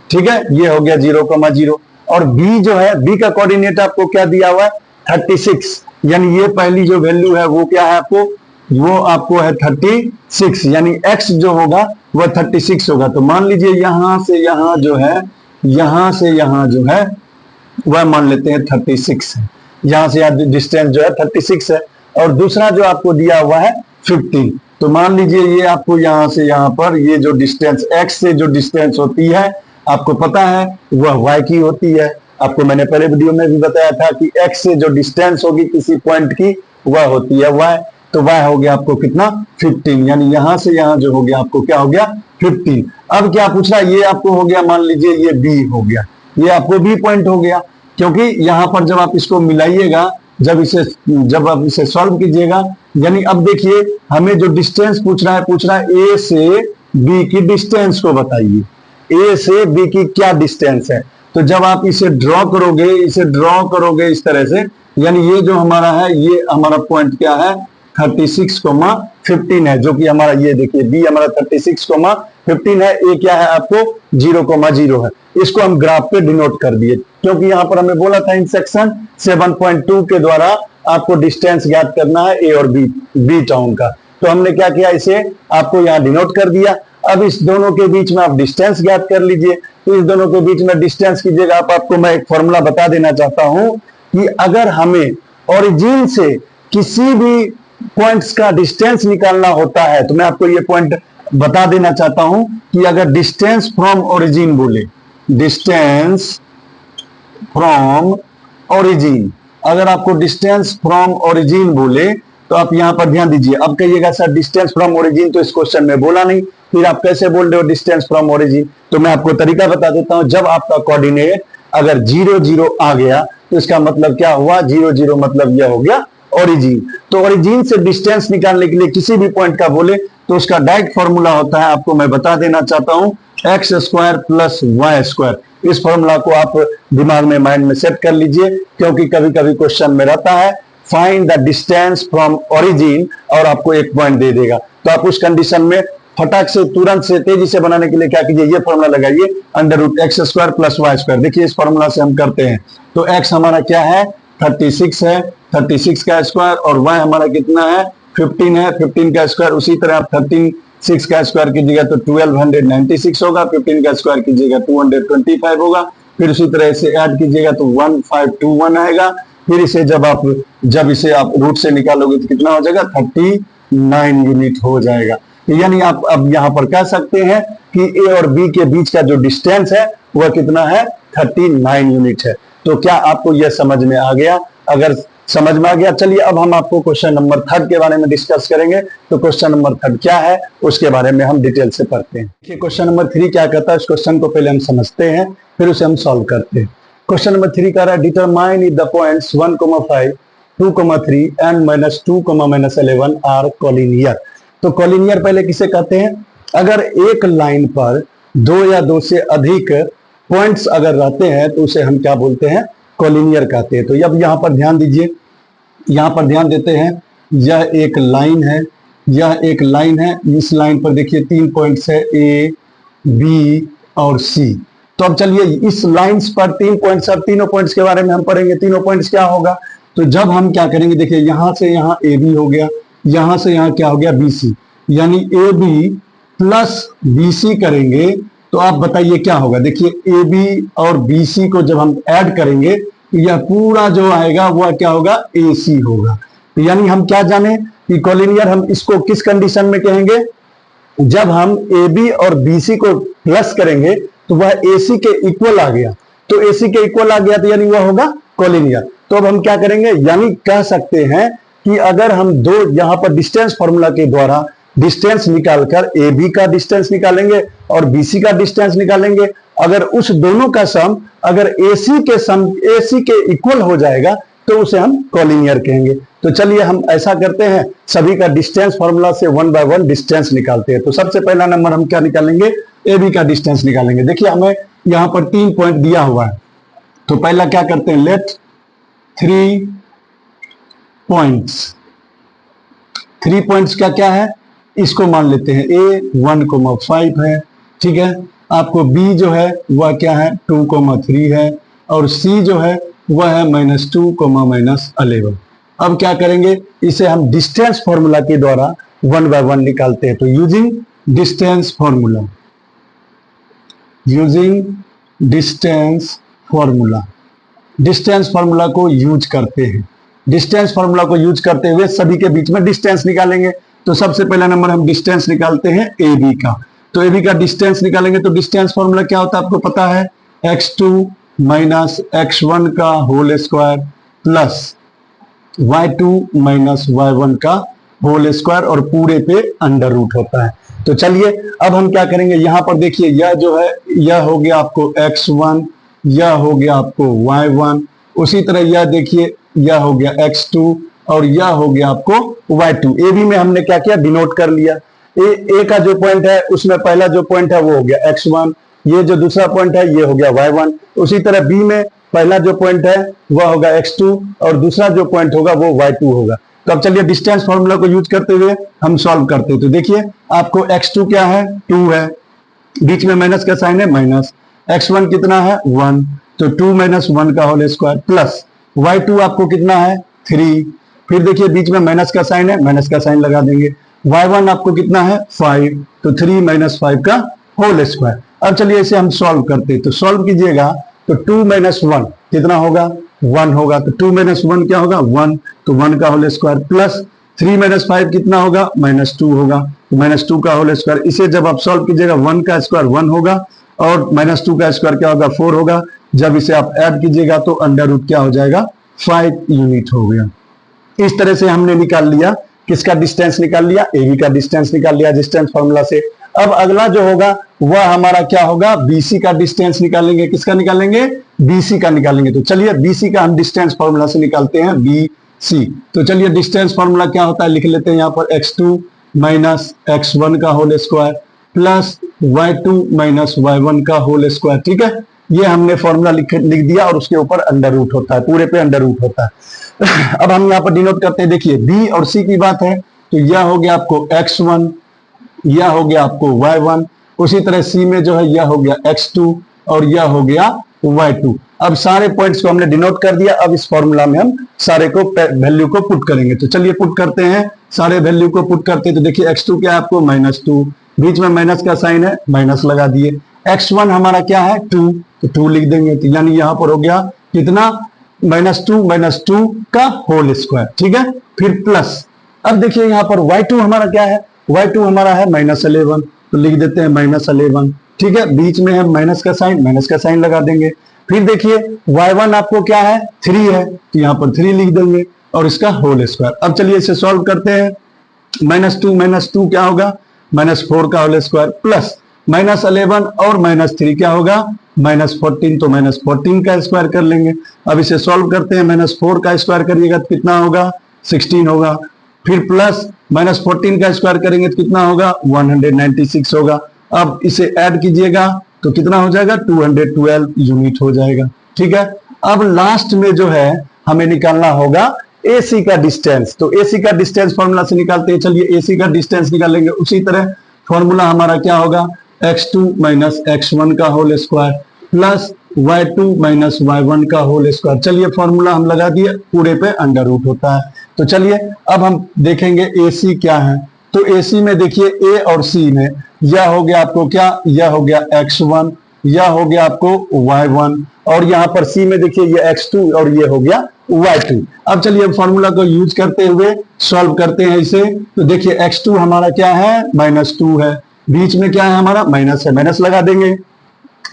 ठीक है, ये हो गया 0,0। और बी जो है, बी का कोऑर्डिनेट आपको क्या दिया हुआ है 36, यानी ये पहली जो वैल्यू है वो क्या है आपको, वो आपको है 36, यानी x जो होगा वह 36 होगा। तो मान लीजिए यहां से यहां जो है, यहां से यहां जो है वह मान लेते हैं 36 है, यहां से यहाँ डिस्टेंस जो है 36 है, और दूसरा जो आपको दिया हुआ है 15। तो मान लीजिए ये आपको यहां से यहां पर ये जो डिस्टेंस x से जो डिस्टेंस होती है आपको पता है वह y की होती है। आपको मैंने पहले वीडियो में भी बताया था कि x से जो डिस्टेंस होगी किसी पॉइंट की वह होती है y। तो y हो गया आपको कितना 15, यानी यहां से यहां जो हो गया आपको क्या हो गया 15। अब क्या पूछ रहा है, ये आपको हो गया मान लीजिए ये b हो गया, ये आपको b पॉइंट हो गया, क्योंकि यहां पर जब आप इसको मिलाइएगा, जब आप इसे सॉल्व कीजिएगा, यानी अब देखिए हमें जो डिस्टेंस पूछ रहा है a से b की डिस्टेंस को बताइए, a से b की क्या डिस्टेंस है। तो जब आप इसे ड्रॉ करोगे इस तरह से, यानी ये जो हमारा है, ये हमारा पॉइंट क्या है 36,15 है, जो कि हमारा ये देखिए b हमारा 36,15 है, ए क्या है आपको 0,0 है। इसको हम ग्राफ पे डिनोट कर दिए, क्योंकि यहाँ पर हमें बोला था इन सेक्शन 7.2 के द्वारा आपको डिस्टेंस ज्ञात करना है ए और बी टाउन का। तो हमने क्या किया, इसे आपको यहाँ डिनोट कर दिया। अब इस दोनों के बीच में आप डिस्टेंस ज्ञात कर लीजिए। तो इस दोनों के बीच में डिस्टेंस कीजिएगा, आपको मैं एक फॉर्मूला बता देना चाहता हूं कि अगर हमें ओरिजिन से किसी भी पॉइंट्स का डिस्टेंस निकालना होता है, तो मैं आपको ये पॉइंट बता देना चाहता हूं कि अगर डिस्टेंस फ्रॉम ओरिजिन बोले, डिस्टेंस फ्रॉम ओरिजिन, अगर आपको डिस्टेंस फ्रॉम ओरिजिन बोले तो आप यहां पर ध्यान दीजिए। अब कहिएगा सर डिस्टेंस फ्रॉम ओरिजिन तो इस क्वेश्चन में बोला नहीं, फिर आप कैसे बोल रहे हो डिस्टेंस फ्रॉम ओरिजिन। तो मैं आपको तरीका बता देता हूं, जब आपका कोऑर्डिनेट अगर 0,0 आ गया तो इसका मतलब क्या हुआ, 0,0 मतलब यह हो गया ओरिजिन। तो ओरिजिन से डिस्टेंस निकालने के लिए किसी भी पॉइंट का बोले तो उसका डायरेक्ट फॉर्मूला होता है, आपको मैं बता देना चाहता हूं, x² + y²। इस फॉर्मूला को आप दिमाग में माइंड में सेट कर लीजिए, क्योंकि कभी कभी क्वेश्चन में रहता है find the distance from origin और आपको एक पॉइंट दे देगा। तो आप उस कंडीशन में फटाक से तुरंत से तेजी से बनाने के लिए क्या कीजिए, ये फॉर्मूला लगाइए √x² + y²। देखिए इस फॉर्मूला से हम करते हैं, तो x हमारा क्या है 36 है, 36 का स्क्वायर, और y हमारा कितना है 15 है, 15 का स्क्वायर। उसी तरह आप 36 का स्क्वायर कीजिएगा तो 1296 होगा, 15 का स्क्वायर कीजिएगा 225 होगा, फिर उसी तरह से ऐड कीजिएगा तो 1521 आएगा। फिर इसे जब इसे आप रूट से निकालोगे तो कितना हो जाएगा 39 यूनिट हो जाएगा। यानी आप अब यहां पर कह सकते हैं कि ए और बी के बीच का जो डिस्टेंस है वह कितना है 39 यूनिट है। तो क्या आपको यह समझ में आ गया? अगर समझ में आ गया, चलिए अब हम आपको क्वेश्चन नंबर 3 के बारे में डिस्कस करेंगे। तो क्वेश्चन नंबर 3 क्या है उसके बारे में हम डिटेल से पढ़ते हैं। देखिए क्वेश्चन नंबर 3 क्या कहता है, इस क्वेश्चन को पहले हम समझते हैं फिर उसे हम सॉल्व करते हैं। क्वेश्चन नंबर 3 कह रहा है determine if the points 1,5 2,3 and -2, -11 are collinear. तो कॉलिनियर पहले किसे कहते हैं? अगर एक लाइन पर दो या दो से अधिक पॉइंट्स अगर रहते हैं तो उसे हम क्या बोलते हैं? कॉलिनियर कहते हैं। तो अब यहां पर ध्यान दीजिए, यहां पर ध्यान देते हैं, यह एक लाइन है, यह एक लाइन है। इस लाइन पर देखिए 3 पॉइंट्स है, ए, बी और सी। तो अब चलिए इस लाइंस पर 3 पॉइंट्स, अब तीनों पॉइंट्स के बारे में हम पढ़ेंगे। तीनों पॉइंट्स क्या होगा? तो जब हम क्या करेंगे, देखिए यहां से यहां ए बी हो गया, यहां से यहां क्या हो गया? बी सी, यानी A B plus B C करेंगे तो आप बताइए क्या होगा? देखिए ए बी और बी सी को जब हम ऐड करेंगे तो यह पूरा जो आएगा वह क्या होगा? ए सी होगा। तो यानी हम क्या जाने कि कॉलिनियर हम इसको किस कंडीशन में कहेंगे? जब हम ए बी और बी सी को प्लस करेंगे तो वह ए सी के इक्वल आ गया। तो ए सी के इक्वल आ गया तो यानी वह होगा कॉलिनियर। तो अब हम क्या करेंगे? यानी कह सकते हैं कि अगर हम दो यहां पर डिस्टेंस फॉर्मूला के द्वारा डिस्टेंस निकालकर ए बी का डिस्टेंस निकालेंगे और बी सी का डिस्टेंस निकालेंगे, अगर उस दोनों का सम अगर ए सी के इक्वल हो जाएगा तो उसे हम कॉलिनियर कहेंगे। तो चलिए हम ऐसा करते हैं, सभी का डिस्टेंस फॉर्मूला से 1 बाय 1 डिस्टेंस निकालते हैं। तो सबसे पहला नंबर हम क्या निकालेंगे? ए बी का डिस्टेंस निकालेंगे। देखिए हमें यहां पर 3 पॉइंट दिया हुआ है, तो पहला क्या करते हैं? लेट 3 पॉइंट्स क्या क्या है इसको मान लेते हैं। ए 1,5 है, ठीक है। आपको बी जो है वह क्या है? 2,3 है और सी जो है वह है -2, -11। अब क्या करेंगे? इसे हम डिस्टेंस फॉर्मूला के द्वारा 1 बाय 1 निकालते हैं। तो using distance formula, distance formula को यूज करते हैं। डिस्टेंस फॉर्मूला को यूज करते हुए सभी के बीच में डिस्टेंस निकालेंगे। तो सबसे पहला नंबर हम डिस्टेंस निकालते हैं ए बी का। तो ए बी का डिस्टेंस निकालेंगे तो डिस्टेंस फॉर्मूला क्या होता है आपको पता है? x2 -x1 का whole square plus y2 -y1 का होल स्क्वायर और पूरे पे अंडर रूट होता है। तो चलिए अब हम क्या करेंगे? यहां पर देखिए यह जो है यह हो गया आपको x1, यह हो गया आपको y1, उसी तरह यह देखिए यह हो गया x2 और यह हो गया आपको y2। ए बी में हमने क्या किया? डिनोट कर लिया। ए का जो पॉइंट है उसमें पहला जो पॉइंट है वो हो गया x1, ये जो दूसरा पॉइंट है ये हो गया y1। उसी तरह बी में पहला जो पॉइंट है वह होगा x2 और दूसरा जो पॉइंट होगा वो y2 होगा। तो अब चलिए डिस्टेंस फॉर्मूला को यूज करते हुए हम सॉल्व करते हैं। तो देखिए आपको x2 क्या है? 2 है, बीच में माइनस का साइन है माइनस, x1 कितना है? 1, तो 2 - 1 का होल स्क्वायर प्लस y2 आपको कितना है? 3, फिर देखिए बीच में माइनस का साइन है, माइनस का साइन लगा देंगे। y1 आपको कितना है? 5, तो 3 - 5 का होल स्क्वायर। अब चलिए इसे हम सॉल्व करते हैं। तो सॉल्व कीजिएगा तो 2 - 1 कितना होगा? 1 होगा। तो 2 - 1 क्या होगा? 1, तो 1 का होल स्क्वायर प्लस 3 - 5 कितना होगा? -2 होगा, तो -2 का होल स्क्वायर। इसे जब आप सॉल्व कीजिएगा 1 का स्क्वायर 1 होगा और -2 का स्क्वायर क्या होगा? 4 होगा। जब इसे आप ऐड कीजिएगा तो अंडर रूट क्या हो जाएगा? 5 यूनिट हो गया। इस तरह से हमने निकाल लिया, किसका डिस्टेंस निकाल लिया? ए बी का डिस्टेंस निकाल लिया डिस्टेंस फॉर्मूला से। अब अगला जो होगा वह हमारा क्या होगा? बीसी का डिस्टेंस निकालेंगे। किसका निकालेंगे? बीसी का निकालेंगे। तो चलिए बीसी का हम डिस्टेंस फॉर्मूला से निकालते हैं, बीसी। तो चलिए डिस्टेंस फॉर्मूला क्या होता है लिख लेते हैं यहाँ पर, x2 - x1 का whole square plus y2 - y1 का होल स्क्वायर। ठीक है, ये हमने फॉर्मूला लिख दिया और उसके ऊपर अंडर रूट होता है, पूरे पे अंडर रूट होता है। अब हम यहाँ पर डिनोट करते हैं, देखिए बी और सी की बात है तो यह हो गया आपको x1, यह हो गया आपको y1, उसी तरह सी में जो है यह हो गया x2 और यह हो गया y2। अब सारे पॉइंट्स को हमने डिनोट कर दिया। अब इस फॉर्मूला में हम सारे को वैल्यू को पुट करेंगे। तो चलिए पुट करते हैं, सारे वैल्यू को पुट करते हैं। तो देखिए x2 क्या है आपको? -2, बीच में माइनस का साइन है, माइनस लगा दिए। x1 हमारा क्या है? 2, तो 2 लिख देंगे। तो यानी यहां पर हो गया कितना? -2 का होल स्क्वायर। ठीक है, फिर प्लस, अब देखिए यहां पर y2 हमारा क्या है? y2 हमारा है -11, तो लिख देते हैं -11। ठीक है, बीच में हम माइनस का साइन लगा देंगे। फिर देखिए y1 आपको क्या है? 3 है, तो यहाँ पर 3 लिख देंगे और इसका होल स्क्वायर। अब चलिए इसे सॉल्व करते हैं। -2 क्या होगा? -4 का होल स्क्वायर प्लस -11 और -3 क्या होगा? -14 तो -14 का स्क्वायर कर लेंगे। अब इसे सॉल्व करते हैं, -4 का स्क्वायर करिएगा तो कितना होगा 16 होगा, फिर प्लस -14 का स्क्वायर करेंगे तो कितना होगा 196 होगा। अब इसे ऐड कीजिएगा तो कितना हो जाएगा 212 यूनिट हो जाएगा। ठीक है, अब लास्ट में जो है हमें निकालना होगा AC का डिस्टेंस। तो AC का डिस्टेंस फॉर्मूला से निकालते हैं। चलिए AC का डिस्टेंस निकालेंगे। उसी तरह फॉर्मूला हमारा क्या होगा x2 माइनस x1 का whole square plus y2 minus y1 का होल स्क्वायर। चलिए फॉर्मूला हम लगा दिए, पूरे पे अंडर रूट होता है। तो चलिए अब हम देखेंगे AC क्या है। तो AC में देखिए A और C में यह हो गया आपको क्या, यह हो गया x1, यह हो गया आपको y1, और यहाँ पर C में देखिए ये x2 और ये हो गया y2। अब चलिए फॉर्मूला को यूज करते हुए सॉल्व करते हैं इसे। तो देखिए x2 हमारा क्या है -2 है, बीच में क्या है हमारा माइनस है, माइनस लगा देंगे।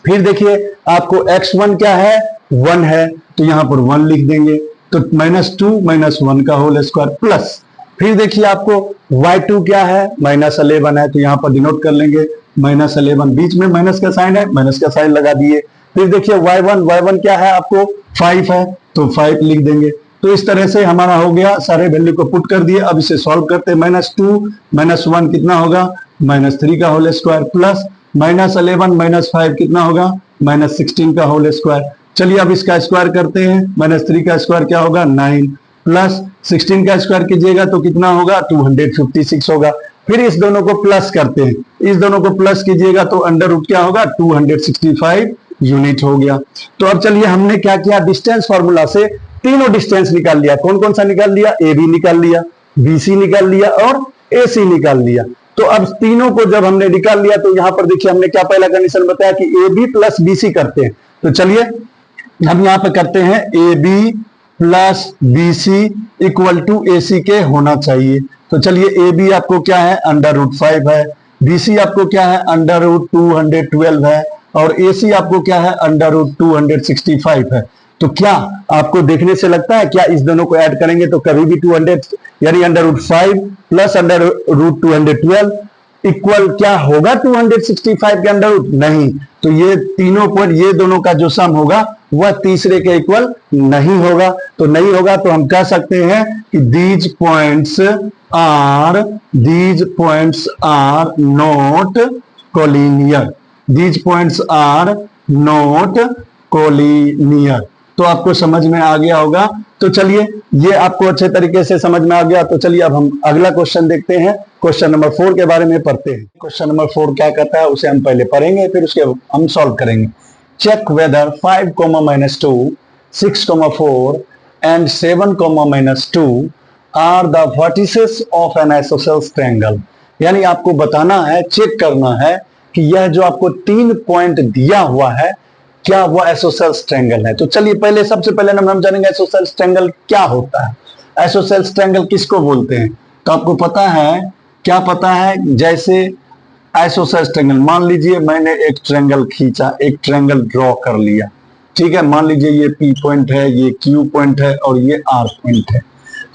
फिर देखिए आपको x1 क्या है 1 है, तो यहाँ पर 1 लिख देंगे। तो -2 माइनस 1 का होल स्क्वायर प्लस, फिर देखिए आपको y2 क्या है -11 है, तो यहाँ पर डिनोट कर लेंगे -11, बीच में माइनस का साइन है, माइनस का साइन लगा दिए। फिर देखिए y1 क्या है आपको 5 है, तो 5 लिख देंगे। तो इस तरह से हमारा हो गया, सारे वैल्यू को पुट कर दिए। अब इसे सॉल्व करते हैं, -2 माइनस 1 कितना होगा -3 का होल स्क्वायर प्लस -11 माइनस 5 कितना होगा -16 का होल स्क्वायर। चलिए अब इसका स्क्वायर करते हैं, -3 का स्क्वायर क्या होगा 9 प्लस 16 का स्क्वायर कीजिएगा तो कितना होगा 256 होगा। फिर इस दोनों को प्लस करते हैं, इस दोनों को प्लस कीजिएगा तो अंडर रूट क्या होगा 265 यूनिट हो गया। तो अब चलिए हमने क्या किया, डिस्टेंस फॉर्मूला से तीनों डिस्टेंस निकाल लिया। कौन कौन सा निकाल लिया, AB निकाल लिया, BC निकाल लिया और AC निकाल लिया। तो अब तीनों को जब हमने निकाल लिया तो यहां पर देखिए हमने क्या पहला कंडीशन बताया कि AB प्लस BC करते हैं। तो चलिए हम यहां पे करते हैं AB plus BC equal to AC के होना चाहिए। तो चलिए AB आपको क्या है √5 है, BC आपको क्या है √212 है और AC आपको क्या है √265 है। तो क्या आपको देखने से लगता है क्या इस दोनों को ऐड करेंगे तो कभी भी 200 यानी √5 प्लस √212 इक्वल क्या होगा 265 के अंडर रूट नहीं। तो ये तीनों पर ये दोनों का जो सम होगा वह तीसरे के इक्वल नहीं होगा। तो नहीं होगा तो हम कह सकते हैं कि these points are not collinear, these points are not collinear. तो आपको समझ में आ गया होगा। तो चलिए ये आपको अच्छे तरीके से समझ में आ गया। तो चलिए अब हम अगला क्वेश्चन देखते हैं, क्वेश्चन नंबर 4 के बारे में पढ़ते हैं। क्वेश्चन नंबर 4 क्या कहता है उसे हम पहले पढ़ेंगे फिर उसके हम सॉल्व करेंगे। Check whether 5, -2, 6, 4 and 7, -2 are the vertices of an isosceles triangle. यानी आपको बताना है, चेक करना है कि यह जो आपको 3 पॉइंट दिया हुआ है क्या वो आइसोसेलेस ट्रायंगल है। तो चलिए पहले सबसे पहले हम जानेंगे आइसोसेलेस ट्रायंगल क्या होता है। आइसोसेलेस ट्रायंगल किसको बोलते हैं तो आपको पता है, क्या पता है, जैसे आइसोसेलेस ट्रायंगल मान लीजिए मैंने एक ट्रायंगल खींचा, एक ट्रायंगल ड्रॉ कर लिया, ठीक है, मान लीजिए ये P पॉइंट है, ये Q पॉइंट है और ये R पॉइंट है।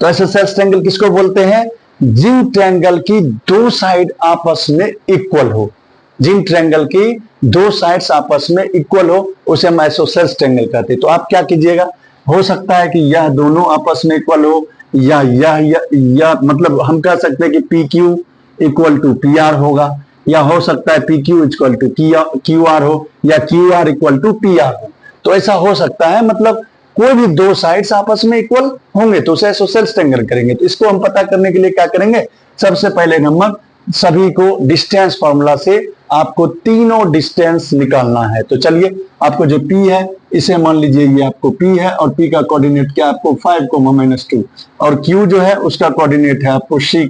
तो आइसोसेलेस ट्रायंगल किसको बोलते हैं, जिन ट्रायंगल की दो साइड आपस में इक्वल हो, जिन ट्रायंगल की दो साइड्स आपस में इक्वल हो उसे हम आइसोसेलेस ट्रायंगल कहते हैं। तो आप क्या कीजिएगा, हो सकता है कि यह दोनों आपस में इक्वल हो या यह मतलब हम कह सकते हैं कि PQ इक्वल टू PR होगा, या हो सकता है PQ इक्वल टू QR हो या QR इक्वल टू PR हो। तो ऐसा हो सकता है, मतलब कोई भी दो साइड्स आपस में इक्वल होंगे तो उसे आइसोसेलेस ट्रायंगल करेंगे। तो इसको हम पता करने के लिए क्या करेंगे, सबसे पहले नंबर सभी को डिस्टेंस फार्मूला से आपको तीनों डिस्टेंस निकालना है। तो चलिए आपको जो P है इसे मान लीजिए ये आपको P है और P का कोऑर्डिनेट क्या आपको 5, -2 और Q जो है उसका कोऑर्डिनेट है आपको 6,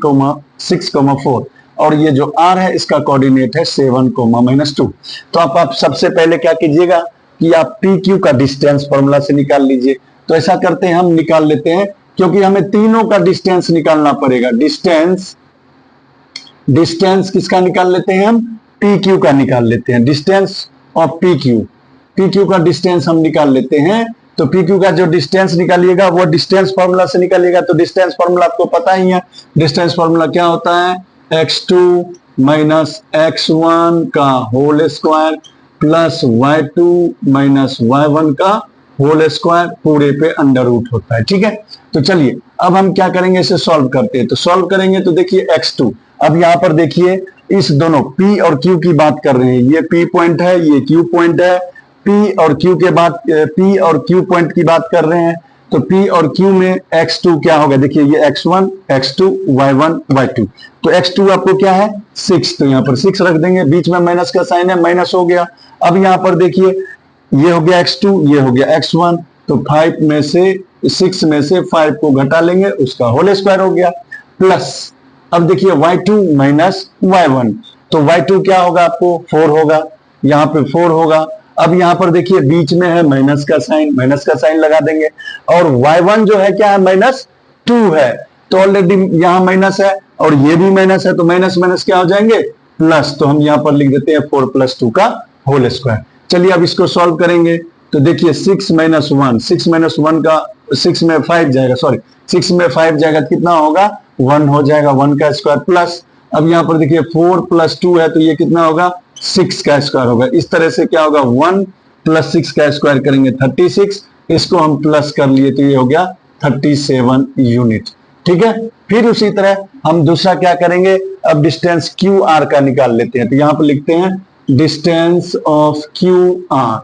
4 और ये जो R है इसका कोऑर्डिनेट है 7, -2। तो आप सबसे पहले क्या कीजिएगा कि आप PQ का डिस्टेंस फार्मूला से निकाल लीजिए। तो ऐसा करते हैं, हम निकाल लेते हैं क्योंकि हमें तीनों का डिस्टेंस निकालना पड़ेगा। डिस्टेंस किसका निकाल लेते हैं हम, PQ का निकाल लेते हैं, डिस्टेंस ऑफ PQ का डिस्टेंस हम निकाल लेते हैं। तो PQ का जो डिस्टेंस निकालिएगा वो डिस्टेंस फार्मूला से निकालिएगा। तो डिस्टेंस फार्मूला आपको पता ही है, डिस्टेंस फार्मूला क्या होता है, x2 - x1 का whole square plus y2 minus y1 का होल स्क्वायर पूरे पे अंडर रूट होता है। ठीक है, तो चलिए अब हम क्या करेंगे, इसे सॉल्व करते हैं। तो सॉल्व करेंगे तो देखिए x2, अब यहां पर देखिए इस दोनों p और q की बात कर रहे हैं, ये p पॉइंट है, ये q पॉइंट है, p और q पॉइंट की बात कर रहे हैं। तो p और q में x2 क्या होगा, देखिए ये x1 x2 y1 y2, तो x2 आपको क्या है 6, तो यहाँ पर 6 रख देंगे, बीच में माइनस का साइन है, माइनस हो गया। अब यहाँ पर देखिए ये हो गया x2, ये हो गया x1, तो 5 में से 6 में से 5 को घटा लेंगे, उसका होल स्क्वायर हो गया, प्लस अब देखिए y2 माइनस y1, तो y2 क्या होगा आपको 4 होगा, यहाँ पे 4 होगा। अब यहाँ पर देखिए बीच में है माइनस का साइन लगा देंगे, और y1 जो है क्या है -2 है, तो ऑलरेडी यहाँ माइनस है और ये भी माइनस है, तो माइनस माइनस क्या हो जाएंगे प्लस, तो हम यहाँ पर लिख देते हैं 4 + 2 का होल स्क्वायर। चलिए अब इसको सॉल्व करेंगे तो देखिए 6 - 1, 6 - 1 का 6 में 5 जाएगा, सॉरी 6 में 5 जाएगा, कितना होगा 1 हो जाएगा, 1 का स्क्वायर प्लस, अब यहाँ पर देखिए 4 + 2 है, तो ये कितना होगा 6 का स्क्वायर होगा। इस तरह से क्या होगा 1 + 6 का स्क्वायर करेंगे 36, इसको हम प्लस कर लिए तो ये हो गया 37 यूनिट। ठीक है, फिर उसी तरह हम दूसरा क्या करेंगे, अब डिस्टेंस क्यू आर का निकाल लेते हैं। तो यहां पर लिखते हैं डिस्टेंस ऑफ क्यू आर,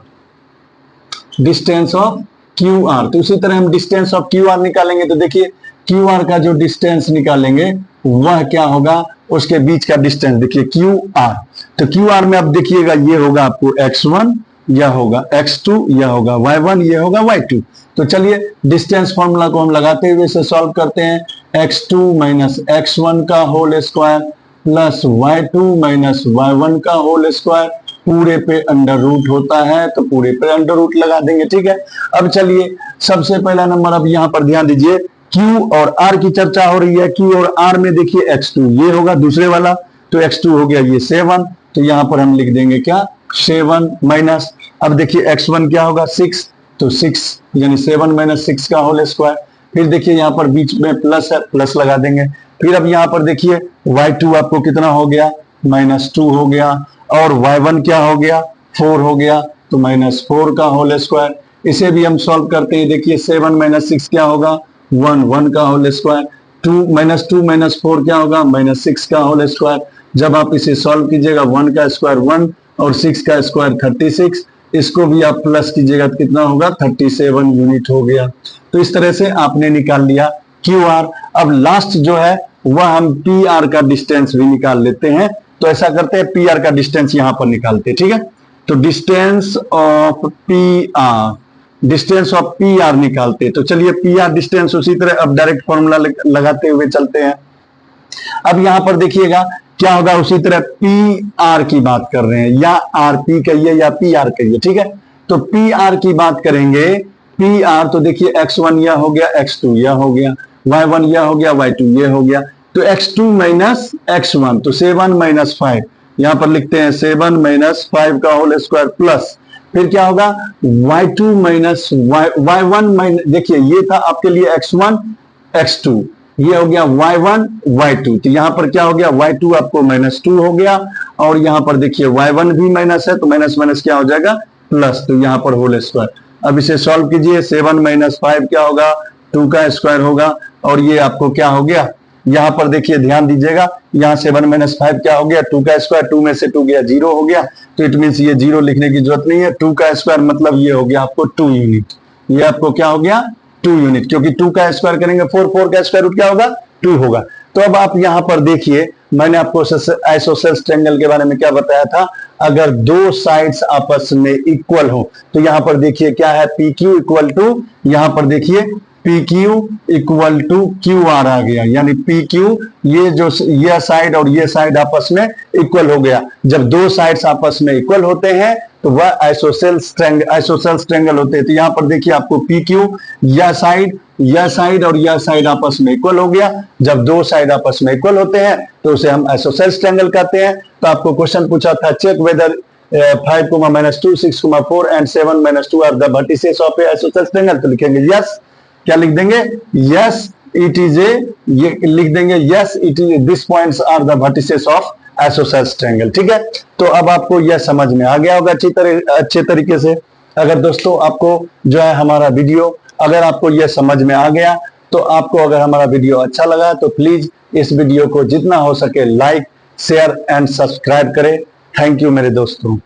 तो उसी तरह हम डिस्टेंस ऑफ क्यू आर निकालेंगे। तो देखिए क्यू आर का जो डिस्टेंस निकालेंगे वह क्या होगा, उसके बीच का डिस्टेंस देखिए क्यू आर, तो क्यू आर में अब देखिएगा ये होगा आपको x1, यह होगा x2, यह होगा y1, यह होगा y2। तो चलिए डिस्टेंस फॉर्मूला को हम लगाते हुए इसे सॉल्व करते हैं, x2 माइनस x1 का whole square plus y2 minus y1 का होल स्क्वायर पूरे पे अंडर रूट होता है, तो पूरे पे अंडर रूट लगा देंगे। ठीक है, अब चलिए सबसे पहला नंबर, अब यहाँ पर ध्यान दीजिए Q और R की चर्चा हो रही है। Q और R में देखिए x2 ये होगा दूसरे वाला, तो x2 हो गया ये 7, तो यहाँ पर हम लिख देंगे क्या 7 माइनस, अब देखिए x1 क्या होगा 6, तो 6 यानी 7 - 6 का होल स्क्वायर, फिर देखिए यहाँ पर बीच में प्लस है, प्लस लगा देंगे। फिर अब यहाँ पर देखिए y2 आपको कितना हो गया -2 हो गया, और y1 क्या हो गया 4 हो गया, तो -4 का होल स्क्वायर। इसे भी हम सॉल्व करते हैं, देखिए 7 - 6 क्या होगा 1 का होल स्क्वायर, 2 - 4 क्या होगा -6 का होल स्क्वायर। जब आप इसे सॉल्व कीजिएगा 1 का स्क्वायर 1 और 6 का स्क्वायर 36, इसको भी आप प्लस कीजिएगा तो कितना होगा 37 यूनिट हो गया। तो इस तरह से आपने निकाल लिया क्यू आर। अब लास्ट जो है वह हम पी आर का डिस्टेंस भी निकाल लेते हैं। तो ऐसा करते हैं पी आर का डिस्टेंस यहां पर निकालते हैं। ठीक है, तो डिस्टेंस ऑफ पी आर निकालते हैं। तो चलिए पी आर डिस्टेंस उसी तरह अब डायरेक्ट फॉर्मूला लगाते हुए चलते हैं। अब यहां पर देखिएगा क्या होगा, उसी तरह पी आर की बात कर रहे हैं, या आर पी कहिए या पी आर कहिए। ठीक है, तो पी आर की बात करेंगे, पी आर तो देखिए x1 यह हो गया, x2 यह हो गया, y1 यह हो गया, y2 यह हो गया, तो x2 माइनस x1, तो 7 - 5, यहां पर लिखते हैं 7 - 5 का होल स्क्वायर प्लस, फिर क्या होगा y2 माइनस y1 देखिए ये था आपके लिए x1 x2, ये हो गया y1 y2, तो यहां पर क्या हो गया y2 आपको -2 हो गया, और यहां पर देखिए y1 भी माइनस है, तो माइनस माइनस क्या हो जाएगा प्लस, तो यहां पर होल स्क्वायर। अब इसे सॉल्व कीजिए, 7 - 5 क्या होगा 2 का स्क्वायर होगा, और ये आपको क्या हो गया, यहां पर देखिए ध्यान दीजिएगा, यहाँ 7 - 5 क्या हो गया 2 का स्क्वायर, 2 में से 2 गया 0 हो गया, तो इट मीन ये 0 लिखने की जरूरत नहीं है। 2 का स्क्वायर मतलब ये हो गया आपको 2 यूनिट, ये आपको क्या हो गया 2 यूनिट, क्योंकि 2 का स्क्वायर करेंगे 4 का स्क्वायर रूट क्या होगा 2 होगा। तो अब आप यहां पर देखिए, मैंने आपको आइसोसेल्स ट्रायंगल के बारे में क्या बताया था, अगर दो साइड्स आपस में इक्वल हो, तो यहां पर देखिए क्या है पी क्यू इक्वल टू, यहां पर देखिए P Q equal to Q R आ गया, यानी पी क्यू ये जो ये साइड और ये साइड आपस में इक्वल हो गया। जब दो साइड्स आपस में इक्वल होते हैं तो वह आइसोसेल्स ट्रायंगल होते हैं। तो यहां पर देखिए आपको पी क्यू यह साइड और यह साइड आपस में इक्वल हो गया। जब दो साइड आपस में इक्वल होते हैं तो उसे हम आइसोसेल्स ट्रायंगल कहते हैं। तो आपको क्वेश्चन पूछा था, check whether 5, -2, 6, 4 and 7 - 2 are the vertices of a isosceles triangle. तो लिखेंगे यस, क्या लिख देंगे यस इट इज ए, ये लिख देंगे yes it is this points are the vertices of isosceles triangle. ठीक है, तो अब आपको यह समझ में आ गया होगा अच्छे तरीके से। अगर दोस्तों आपको जो है हमारा वीडियो, अगर आपको यह समझ में आ गया, तो आपको अगर हमारा वीडियो अच्छा लगा तो प्लीज इस वीडियो को जितना हो सके लाइक, शेयर एंड सब्सक्राइब करें। थैंक यू मेरे दोस्तों।